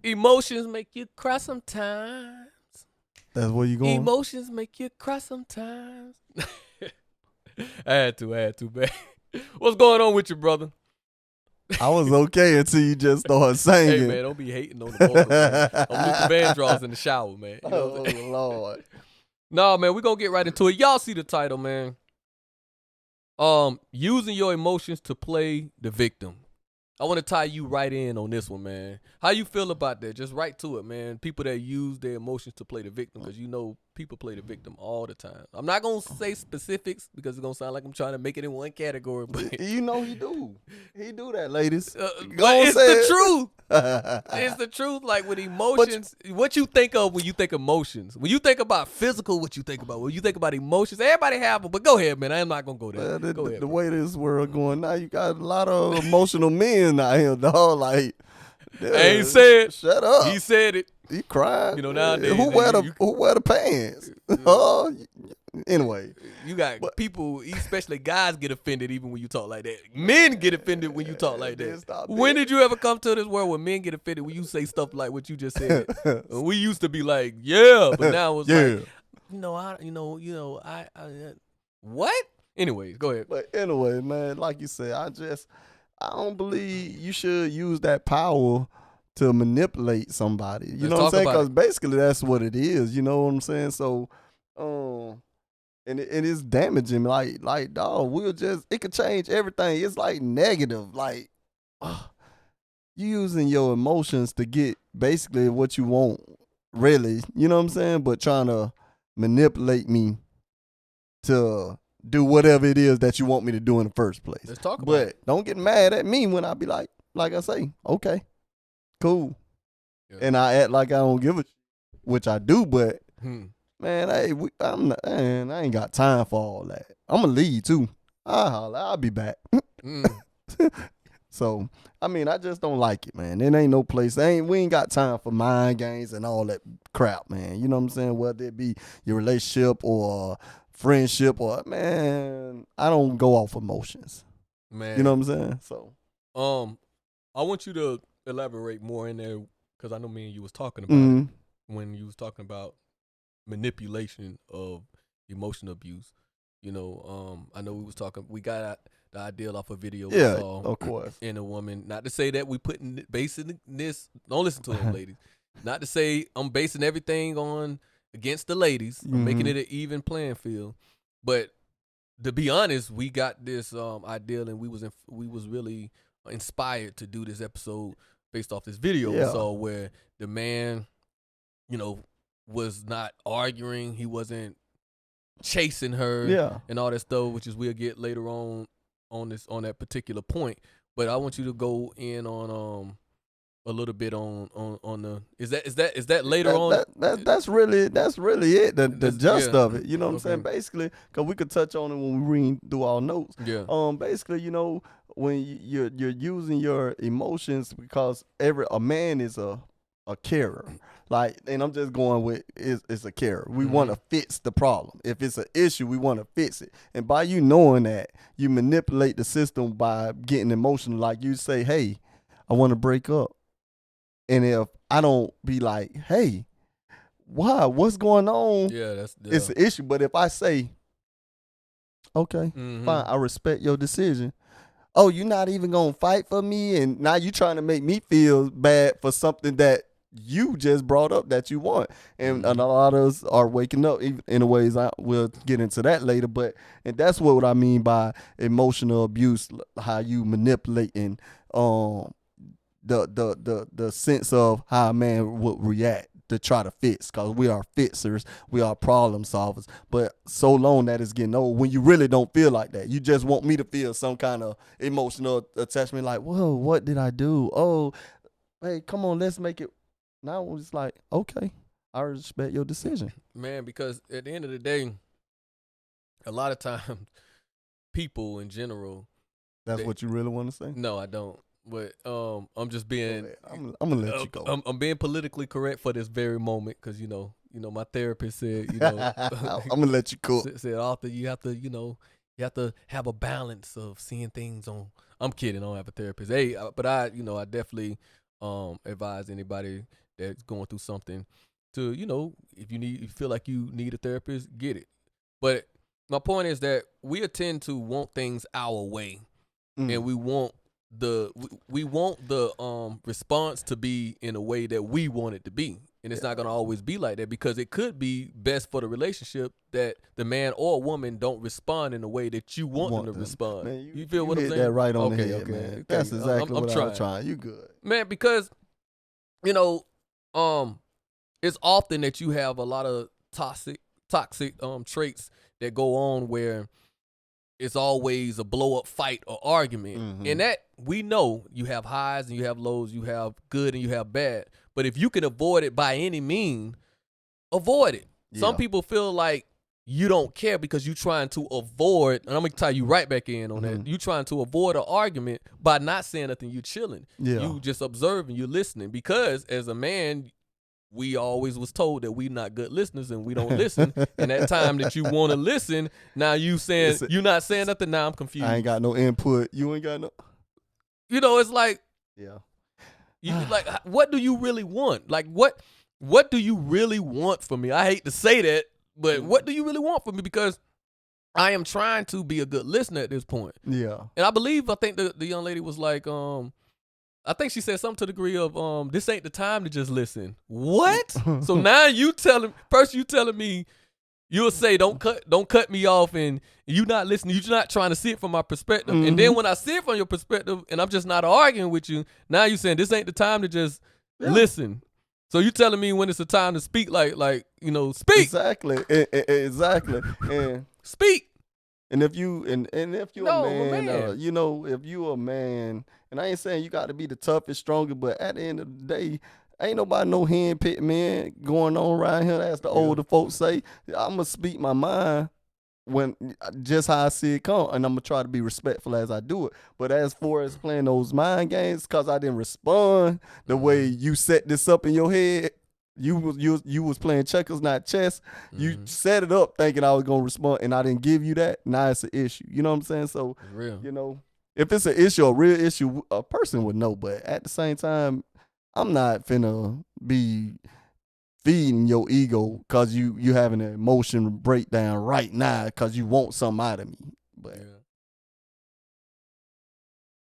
Emotions make you cry sometimes. That's where you going? Emotions make you cry sometimes. I had to, man. What's going on with you, brother? I was okay until you just started singing. Hey, man, don't be hating on the vocal, man. I'm Luther Vandross in the shower, man. You know what I'm saying? Lord. No, man, we're going to get right into it. Y'all see the title, man. Using your emotions to play the victim. I want to tie you right in on this one, man. How you feel about that? Just right to it, man. People that use their emotions to play the victim, because you know people play the victim all the time. I'm not going to say specifics because it's going to sound like I'm trying to make it in one category. But You know he do. He do that, ladies. but it's the truth. It's the truth. Like with emotions, what you think of when you think emotions? When you think about physical, what you think about? When you think about emotions, everybody have them. But go ahead, man. I'm not going to go there. Go ahead, the way this world going now, you got a lot of emotional men out here, dog. Like, I ain't said. Shut up. He said it. He crying. You know, nowadays. Who wear the pants? Anyway. You got people, especially guys, get offended even when you talk like that. Men get offended when you talk like that. When did you ever come to this world where men get offended when you say stuff like what you just said? We used to be like, yeah, but now it's like, what? Anyways, go ahead. But anyway, man, like you said, I don't believe you should use that power to manipulate somebody. You know what I'm saying? Because basically that's what it is. You know what I'm saying? So, and it is damaging. Like, dog, it could change everything. It's like negative. Like, you using your emotions to get basically what you want, really. You know what I'm saying? But trying to manipulate me to do whatever it is that you want me to do in the first place. Let's talk about it. But don't get mad at me when I be like I say, okay, cool. Yeah. And I act like I don't give a which I do, but man, I ain't got time for all that. I'm going to leave too. I'll be back. So, I mean, I just don't like it, man. It ain't no place. We ain't got time for mind games and all that crap, man. You know what I'm saying? Whether it be your relationship or friendship or, man, I don't go off emotions. Man. You know what I'm saying? So, I want you to elaborate more in there because I know me and you was talking about it when you was talking about manipulation of emotional abuse. You know, I know we got the ideal off a video we saw, of course, in a woman. Not to say that we basing this. Don't listen to them, ladies. Not to say I'm basing everything on against the ladies. I'm making it an even playing field. But to be honest, we got this ideal, and we was really inspired to do this episode based off this video we saw where the man, you know, was not arguing. He wasn't chasing her and all that stuff, which is we'll get later on that particular point. But I want you to go in on a little bit on the is that later on? That's really it. The gist of it. You know what I'm saying? Basically, because we could touch on it when we read through our notes. Yeah. Basically, you know, when you're using your emotions, because a man is a carer. Like, and I'm just going with it's a carer. We want to fix the problem. If it's an issue, we want to fix it. And by you knowing that, you manipulate the system by getting emotional. Like you say, hey, I want to break up. And if I don't be like, hey, why? What's going on? It's an issue. But if I say, okay, fine, I respect your decision. Oh, you're not even going to fight for me? And now you're trying to make me feel bad for something that you just brought up that you want. And a lot of us are waking up in ways. We'll get into that later. And that's what I mean by emotional abuse, how you manipulating the sense of how a man would react to try to fix, because we are fixers, we are problem solvers. But so long that it's getting old when you really don't feel like that. You just want me to feel some kind of emotional attachment, like, whoa, what did I do? Oh, hey, come on, let's make it. Now it's like, okay, I respect your decision. Man, because at the end of the day, a lot of times people in general. That's what you really want to say? No, I don't. But I'm just being. I'm gonna let you go. I'm being politically correct for this very moment because you know my therapist said I'm gonna let you cook. Said Arthur, you have to have a balance of seeing things on. I'm kidding. I don't have a therapist. Hey, but I definitely advise anybody that's going through something to, if you feel like you need a therapist, get it. But my point is that we tend to want things our way, and we want the response to be in a way that we want it to be. And it's not going to always be like that, because it could be best for the relationship that the man or woman don't respond in the way that you want them to respond. Man, you feel what I'm saying? That right on the head, okay. man. That's exactly what I'm trying. You good. Man, because, it's often that you have a lot of toxic traits that go on where it's always a blow up fight or argument. And that, we know you have highs and you have lows, you have good and you have bad. But if you can avoid it by any means, avoid it. Yeah. Some people feel like you don't care because you're trying to avoid, and I'm going to tie you right back in on that. You're trying to avoid an argument by not saying nothing. You chilling. Yeah. You just observing, you listening. Because as a man, we always was told that we not good listeners and we don't listen. And that time that you want to listen, now you saying you not saying nothing. Now I'm confused. I ain't got no input. You ain't got no. It's like, yeah. You like, what do you really want? Like, what do you really want from me? I hate to say that, but what do you really want from me? Because I am trying to be a good listener at this point. Yeah. And I think the young lady was like, I think she said something to the degree of, this ain't the time to just listen. What? So now you telling me, you'll say, don't cut me off, and you not listening. You're not trying to see it from my perspective. And then when I see it from your perspective and I'm just not arguing with you, now you saying this ain't the time to just listen. So you telling me when it's the time to speak, like speak. Exactly. Exactly. And speak. And if you a man, if you a man, and I ain't saying you got to be the toughest, strongest, but at the end of the day, ain't nobody no henpicked man going on around here, as the older folks say. I'm going to speak my mind when just how I see it come, and I'm going to try to be respectful as I do it. But as far as playing those mind games, because I didn't respond the way you set this up in your head, you was playing checkers, not chess. You set it up thinking I was going to respond, and I didn't give you that. Now it's an issue. You know what I'm saying? So, if it's an issue, a real issue, a person would know. But at the same time, I'm not finna be feeding your ego because you having an emotion breakdown right now because you want something out of me. But